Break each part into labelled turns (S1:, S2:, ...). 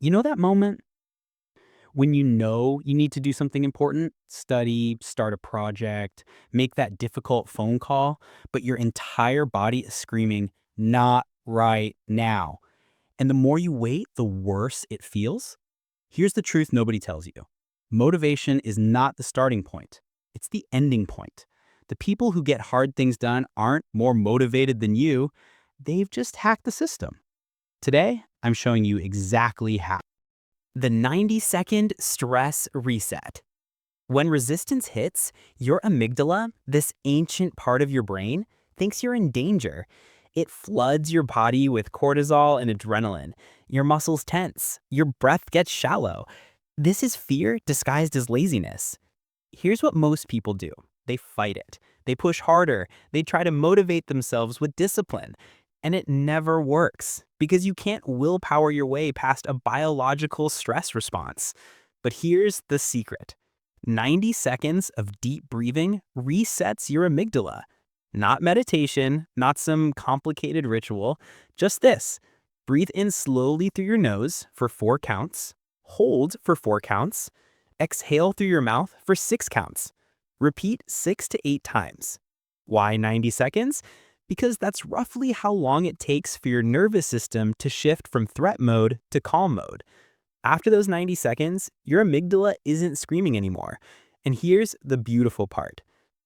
S1: You know that moment when you know you need to do something important, study, start a project, make that difficult phone call, but your entire body is screaming, not right now. And the more you wait, the worse it feels? Here's the truth nobody tells you. Motivation is not the starting point. It's the ending point. The people who get hard things done aren't more motivated than you. They've just hacked the system. Today, I'm showing you exactly how. The 90-second stress reset. When resistance hits, your amygdala, this ancient part of your brain, thinks you're in danger. It floods your body with cortisol and adrenaline. Your muscles tense. Your breath gets shallow. This is fear disguised as laziness. Here's what most people do. They fight it. They push harder. They try to motivate themselves with discipline. And it never works because you can't willpower your way past a biological stress response. But here's the secret. 90 seconds of deep breathing resets your amygdala. Not meditation, not some complicated ritual, just this. Breathe in slowly through your nose for 4 counts, hold for 4 counts, exhale through your mouth for 6 counts. Repeat 6 to 8 times. Why 90 seconds? Because that's roughly how long it takes for your nervous system to shift from threat mode to calm mode. After those 90 seconds, your amygdala isn't screaming anymore. And here's the beautiful part.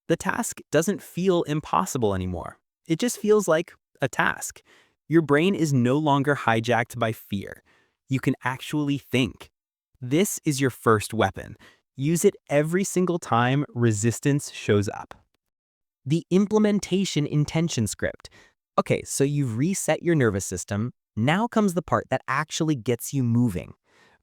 S1: The task doesn't feel impossible anymore. It just feels like a task. Your brain is no longer hijacked by fear. You can actually think. This is your first weapon. Use it every single time resistance shows up. The implementation intention script. Okay, so you've reset your nervous system. Now comes the part that actually gets you moving.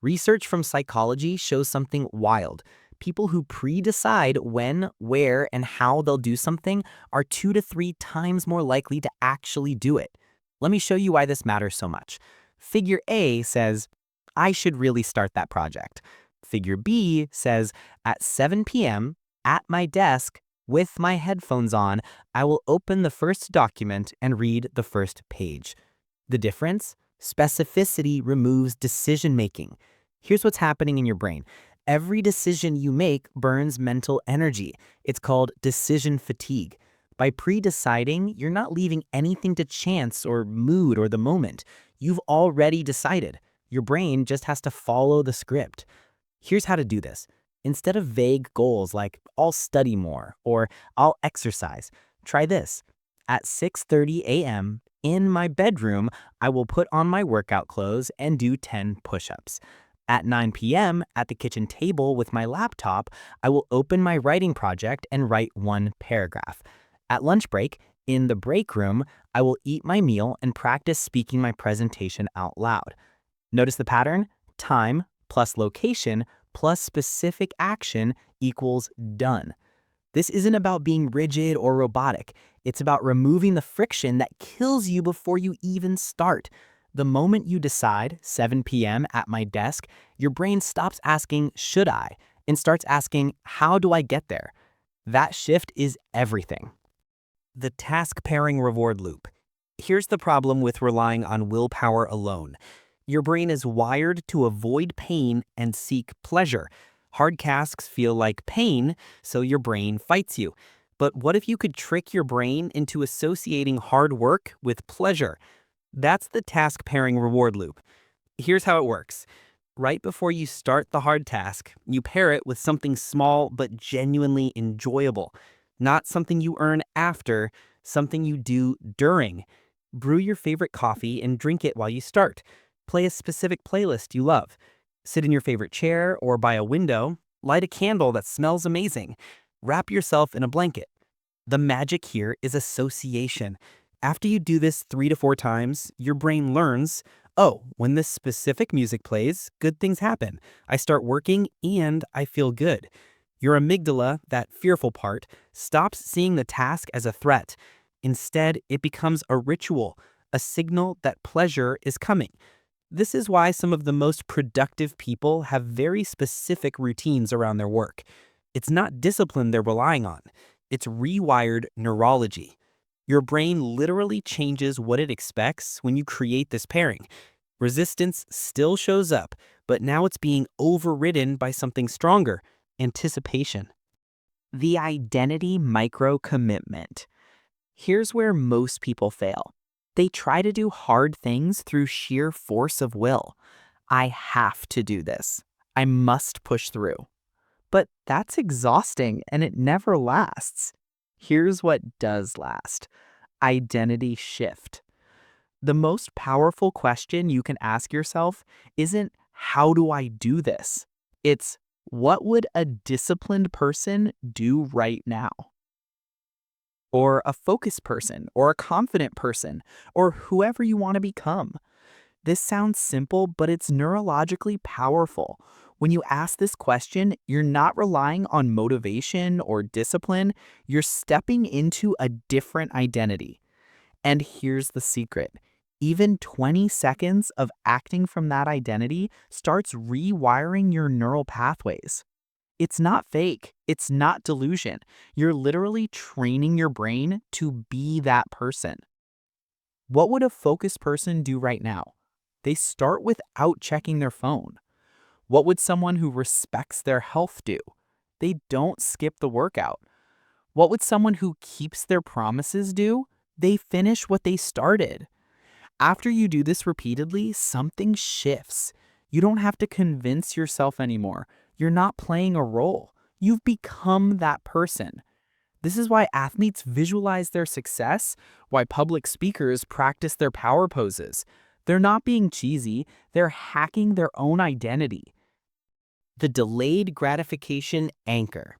S1: Research from psychology shows something wild. People who pre-decide when, where, and how they'll do something are 2 to 3 times more likely to actually do it. Let me show you why this matters so much. Figure A says, I should really start that project. Figure B says, at 7 p.m., at my desk, with my headphones on, I will open the first document and read the first page. The difference? Specificity removes decision-making. Here's what's happening in your brain. Every decision you make burns mental energy. It's called decision fatigue. By pre-deciding, you're not leaving anything to chance or mood or the moment. You've already decided. Your brain just has to follow the script. Here's how to do this. Instead of vague goals like, I'll study more or I'll exercise, try this. At 6:30 a.m., in my bedroom, I will put on my workout clothes and do 10 push-ups. At 9 p.m., at the kitchen table with my laptop, I will open my writing project and write 1 paragraph. At lunch break, in the break room, I will eat my meal and practice speaking my presentation out loud. Notice the pattern? Time plus location plus specific action equals done. This isn't about being rigid or robotic. It's about removing the friction that kills you before you even start. The moment you decide, 7 p.m. at my desk, your brain stops asking, should I? And starts asking, how do I get there? That shift is everything. The task pairing reward loop. Here's the problem with relying on willpower alone. Your brain is wired to avoid pain and seek pleasure. Hard tasks feel like pain, so your brain fights you. But what if you could trick your brain into associating hard work with pleasure? That's the task pairing reward loop. Here's how it works. Right before you start the hard task, you pair it with something small but genuinely enjoyable. Not something you earn after, something you do during. Brew your favorite coffee and drink it while you start. Play a specific playlist you love. Sit in your favorite chair or by a window. Light a candle that smells amazing. Wrap yourself in a blanket. The magic here is association. After you do this 3 to 4 times, your brain learns, oh, when this specific music plays, good things happen. I start working and I feel good. Your amygdala, that fearful part, stops seeing the task as a threat. Instead, it becomes a ritual, a signal that pleasure is coming. This is why some of the most productive people have very specific routines around their work. It's not discipline they're relying on. It's rewired neurology. Your brain literally changes what it expects when you create this pairing.
S2: Resistance still shows up, but now it's being overridden by something stronger: anticipation.
S3: The identity micro commitment. Here's where most people fail. They try to do hard things through sheer force of will. I have to do this. I must push through. But that's exhausting and it never lasts. Here's what does last: identity shift. The most powerful question you can ask yourself isn't, how do I do this? It's, what would a disciplined person do right now? Or a focused person, or a confident person, or whoever you want to become. This sounds simple, but it's neurologically powerful. When you ask this question, you're not relying on motivation or discipline, you're stepping into a different identity. And here's the secret: even 20 seconds of acting from that identity starts rewiring your neural pathways. It's not fake, it's not delusion. You're literally training your brain to be that person. What would a focused person do right now? They start without checking their phone. What would someone who respects their health do? They don't skip the workout. What would someone who keeps their promises do? They finish what they started. After you do this repeatedly, something shifts. You don't have to convince yourself anymore. You're not playing a role. You've become that person. This is why athletes visualize their success, why public speakers practice their power poses. They're not being cheesy, they're hacking their own identity.
S2: The delayed gratification anchor.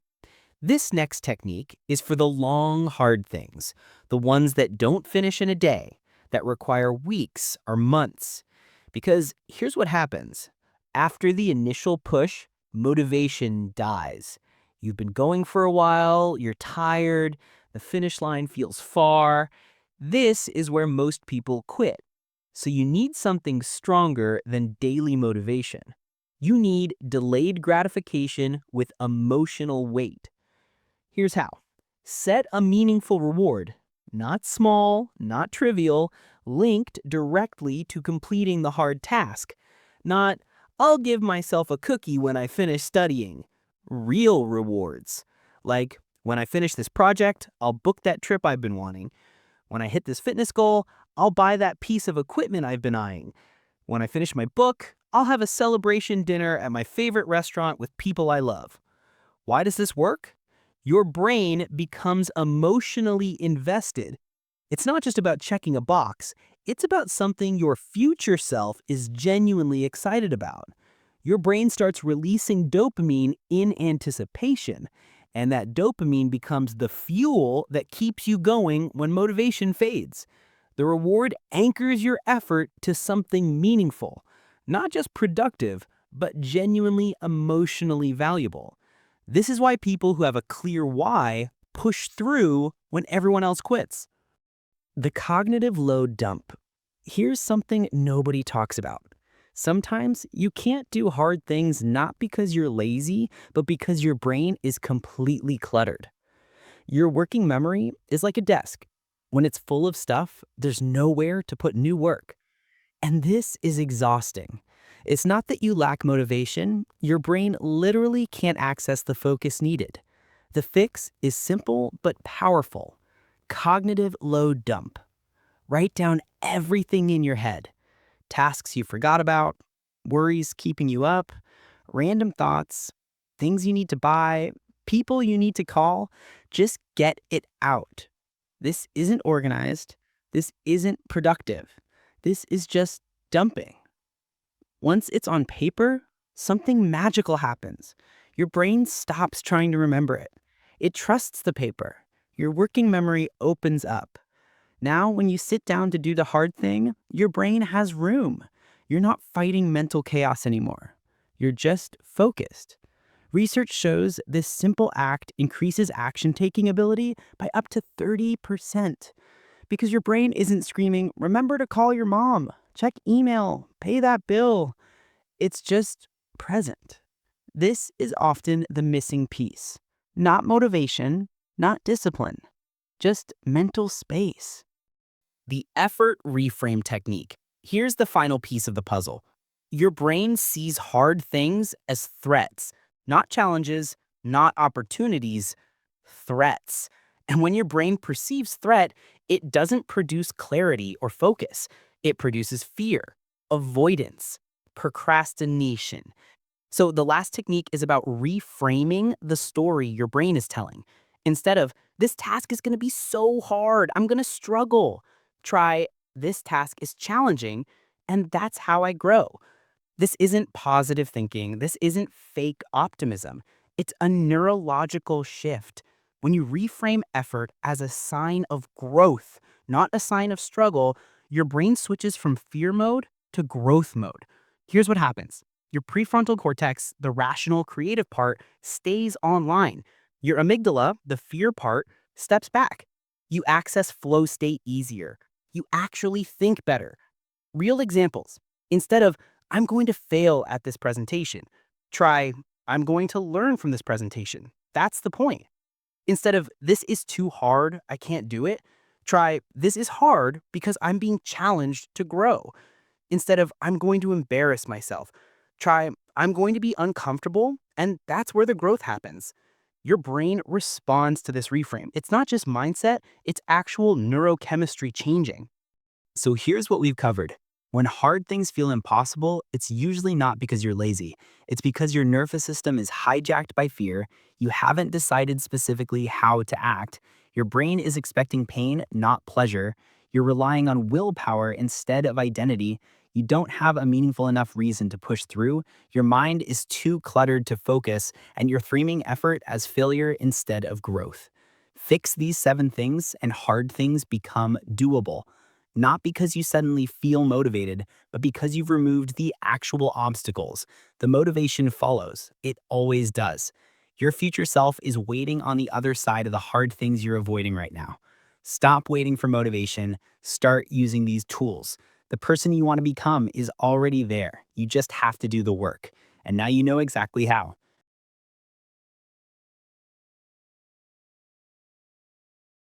S2: This next technique is for the long, hard things, the ones that don't finish in a day, that require weeks or months. Because here's what happens. After the initial push, motivation dies. You've been going for a while, you're tired, the finish line feels far. This is where most people quit. So you need something stronger than daily motivation. You need delayed gratification with emotional weight. Here's how. Set a meaningful reward, not small, not trivial, linked directly to completing the hard task. Not, I'll give myself a cookie when I finish studying. Real rewards. Like, when I finish this project, I'll book that trip I've been wanting. When I hit this fitness goal, I'll buy that piece of equipment I've been eyeing. When I finish my book, I'll have a celebration dinner at my favorite restaurant with people I love. Why does this work? Your brain becomes emotionally invested. It's not just about checking a box, it's about something your future self is genuinely excited about. Your brain starts releasing dopamine in anticipation, and that dopamine becomes the fuel that keeps you going when motivation fades. The reward anchors your effort to something meaningful, not just productive, but genuinely emotionally valuable. This is why people who have a clear why push through when everyone else quits. The cognitive load dump. Here's something nobody talks about. Sometimes you can't do hard things not because you're lazy, but because your brain is completely cluttered. Your working memory is like a desk. When it's full of stuff, there's nowhere to put new work. And this is exhausting. It's not that you lack motivation, your brain literally can't access the focus needed. The fix is simple but powerful. Cognitive load dump. Write down everything in your head. Tasks you forgot about, worries keeping you up, random thoughts, things you need to buy, people you need to call. Just get it out. This isn't organized. This isn't productive. This is just dumping. Once it's on paper, something magical happens. Your brain stops trying to remember it. It trusts the paper. Your working memory opens up. Now, when you sit down to do the hard thing, your brain has room. You're not fighting mental chaos anymore. You're just focused. Research shows this simple act increases action-taking ability by up to 30%. Because your brain isn't screaming, remember to call your mom, check email, pay that bill. It's just present. This is often the missing piece. Not motivation, not discipline, just mental space. The effort reframe technique. Here's the final piece of the puzzle. Your brain sees hard things as threats, not challenges, not opportunities, threats. And when your brain perceives threat, it doesn't produce clarity or focus. It produces fear, avoidance, procrastination. So the last technique is about reframing the story your brain is telling. Instead of, this task is going to be so hard, I'm going to struggle, try, this task is challenging, and that's how I grow. This isn't positive thinking. This isn't fake optimism. It's a neurological shift. When you reframe effort as a sign of growth, not a sign of struggle, your brain switches from fear mode to growth mode. Here's what happens. Your prefrontal cortex, the rational creative part, stays online. Your amygdala, the fear part, steps back. You access flow state easier. You actually think better. Real examples. Instead of, I'm going to fail at this presentation, try, I'm going to learn from this presentation. That's the point. Instead of, this is too hard, I can't do it, try, this is hard because I'm being challenged to grow. Instead of, I'm going to embarrass myself, try, I'm going to be uncomfortable, and that's where the growth happens. Your brain responds to this reframe. It's not just mindset, it's actual neurochemistry changing.
S1: So here's what we've covered. When hard things feel impossible, it's usually not because you're lazy. It's because your nervous system is hijacked by fear, you haven't decided specifically how to act, your brain is expecting pain, not pleasure, you're relying on willpower instead of identity, you don't have a meaningful enough reason to push through, your mind is too cluttered to focus, and you're framing effort as failure instead of growth. Fix these 7 things and hard things become doable. Not because you suddenly feel motivated, but because you've removed the actual obstacles. The motivation follows. It always does. Your future self is waiting on the other side of the hard things you're avoiding right now. Stop waiting for motivation. Start using these tools. The person you want to become is already there. You just have to do the work. And now you know exactly how.